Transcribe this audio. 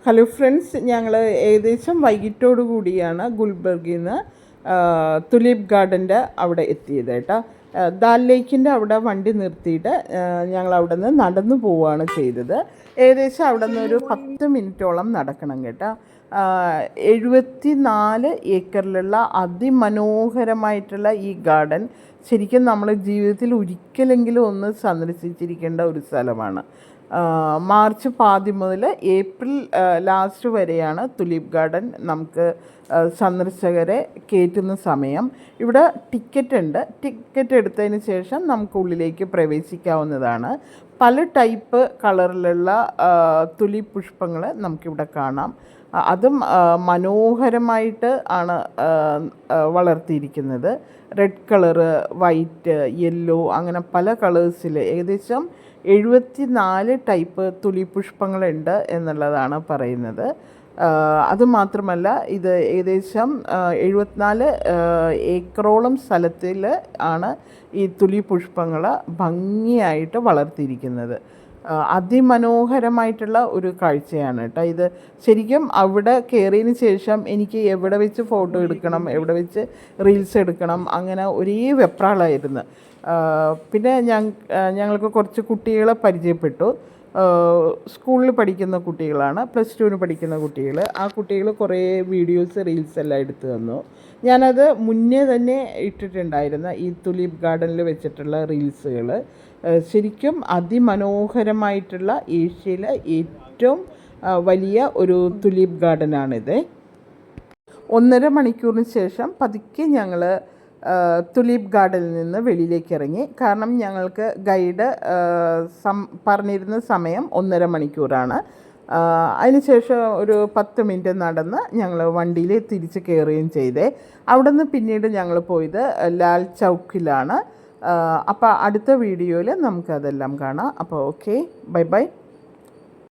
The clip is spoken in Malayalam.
ഹലോ ഫ്രണ്ട്സ്, ഞങ്ങൾ ഏകദേശം വൈകിട്ടോടു കൂടിയാണ് ഗുൽബർഗിൽ നിന്ന് തുലീപ് ഗാർഡൻ്റെ അവിടെ എത്തിയത് കേട്ടോ. ദാൽ ലേക്കിൻ്റെ അവിടെ വണ്ടി നിർത്തിയിട്ട് ഞങ്ങൾ അവിടെ നിന്ന് നടന്നു പോവുകയാണ് ചെയ്തത്. ഏകദേശം അവിടെ നിന്ന് ഒരു 10 മിനിറ്റോളം നടക്കണം കേട്ടോ. 74 ഏക്കറിലുള്ള അതിമനോഹരമായിട്ടുള്ള ഈ ഗാർഡൻ ശരിക്കും നമ്മൾ ജീവിതത്തിൽ ഒരിക്കലെങ്കിലും ഒന്ന് സന്ദർശിച്ചിരിക്കേണ്ട ഒരു സ്ഥലമാണ്. മാർച്ച് 10 മുതൽ ഏപ്രിൽ ലാസ്റ്റ് വരെയാണ് തുലീപ് ഗാർഡൻ നമുക്ക് സന്ദർശകരെ കയറ്റുന്ന സമയം. ഇവിടെ ടിക്കറ്റ് ഉണ്ട്. ടിക്കറ്റ് എടുത്തതിന് ശേഷം നമുക്ക് ഉള്ളിലേക്ക് പ്രവേശിക്കാവുന്നതാണ്. പല ടൈപ്പ് കളറിലുള്ള തുലീപ് പുഷ്പങ്ങൾ നമുക്കിവിടെ കാണാം. അതും മനോഹരമായിട്ട് ആണ് വളർത്തിയിരിക്കുന്നത്. റെഡ് കളറ്, വൈറ്റ്, യെല്ലോ, അങ്ങനെ പല കളേഴ്സിൽ ഏകദേശം 74 ടൈപ്പ് തുലീപ് പുഷ്പങ്ങളുണ്ട് എന്നുള്ളതാണ് പറയുന്നത്. അതുമാത്രമല്ല, ഇത് ഏകദേശം 74 ഏക്കറോളം സ്ഥലത്തിൽ ആണ് ഈ തുലീപ് പുഷ്പങ്ങൾ ഭംഗിയായിട്ട് വളർത്തിയിരിക്കുന്നത്. അതിമനോഹരമായിട്ടുള്ള ഒരു കാഴ്ചയാണ് കേട്ടോ ഇത്. ശരിക്കും അവിടെ കയറിയതിന് ശേഷം എനിക്ക് എവിടെ വെച്ച് ഫോട്ടോ എടുക്കണം, എവിടെ വെച്ച് റീൽസ് എടുക്കണം, അങ്ങനെ ഒരേ വെപ്രാളായിരുന്നു. പിന്നെ ഞങ്ങൾക്ക് കുറച്ച് കുട്ടികളെ പരിചയപ്പെട്ടു. സ്കൂളിൽ പഠിക്കുന്ന കുട്ടികളാണ്, +2 പഠിക്കുന്ന കുട്ടികൾ. ആ കുട്ടികൾ കുറേ വീഡിയോസ്, റീൽസ് എല്ലാം എടുത്തു തന്നു. ഞാനത് മുന്നേ തന്നെ ഇട്ടിട്ടുണ്ടായിരുന്ന ഈ തുലീപ് ഗാർഡനിൽ വെച്ചിട്ടുള്ള റീൽസുകൾ. ശരിക്കും അതിമനോഹരമായിട്ടുള്ള ഏഷ്യയിലെ ഏറ്റവും വലിയ ഒരു തുലീപ് ഗാർഡനാണിത്. 1.5 മണിക്കൂറിന് ശേഷം പതുക്കെ ഞങ്ങൾ തുലീപ് ഗാർഡനിൽ നിന്ന് വെളിയിലേക്ക് ഇറങ്ങി. കാരണം ഞങ്ങൾക്ക് ഗൈഡ് പറഞ്ഞിരുന്ന സമയം 1.5 മണിക്കൂറാണ്. അതിനുശേഷം ഒരു 10 മിനിറ്റ് നടന്ന് ഞങ്ങൾ വണ്ടിയിൽ തിരിച്ച് കയറുകയും ചെയ്തേ. അവിടെ നിന്ന് പിന്നീട് ഞങ്ങൾ പോയത് ലാൽ ചൗക്കിലാണ്. അപ്പോൾ അടുത്ത വീഡിയോയിൽ നമുക്കതെല്ലാം കാണാം. അപ്പോൾ ഓക്കെ, ബൈ ബൈ.